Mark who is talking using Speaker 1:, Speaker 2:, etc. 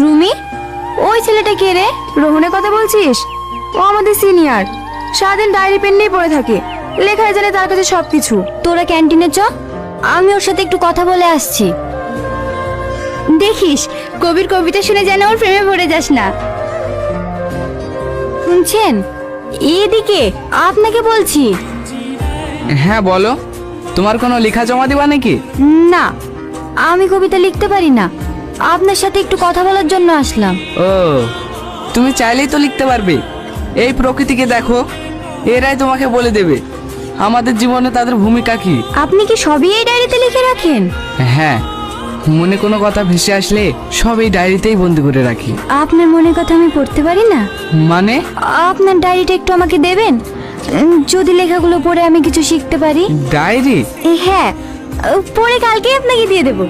Speaker 1: রুমি, ওই ছেলেটা কে রে?
Speaker 2: রোহনের কথা বলছিস? ও আমাদের সিনিয়র, সারাদিন ডায়েরি পেন নিয়ে পড়ে থাকে, লেখায় জানে তার কাছে সবকিছু।
Speaker 1: তোরা ক্যান্টিনে চ, আমি ওর সাথে একটু কথা বলে আসছি। দেখিস কবির কবিতা শুনে যেন ওর প্রেমে পড়ে যাস না। শুনছেন? এদিকে আপনাকে বলছি।
Speaker 3: হ্যাঁ বলো, তোমার কোনো লেখা জমা দিবা নাকি?
Speaker 1: না, আমি কবিতা লিখতে পারি না, আপনার সাথে একটু কথা বলার জন্য আসলাম।
Speaker 3: ও, তুমি চাইলেই তো লিখতে পারবে। এই প্রকৃতিকে দেখো, এরাই তোমাকে বলে দেবে আমাদের জীবনে তাদের ভূমিকা কি।
Speaker 1: আপনি কি সবই এই ডায়েরিতে লিখে রাখেন?
Speaker 3: হ্যাঁ, মনে কোনো কথা ভেসে আসলে সব এই ডায়েরিতেই বন্দি করে রাখি।
Speaker 1: আপনার মনের কথা আমি পড়তে পারি না?
Speaker 3: মানে?
Speaker 1: আপনার ডায়েরিটা একটু আমাকে দেবেন, যদি লেখাগুলো পড়ে আমি কিছু শিখতে পারি।
Speaker 3: ডায়েরি?
Speaker 1: হ্যাঁ, পড়ে কালকে আপনাকে দিয়ে দেবো।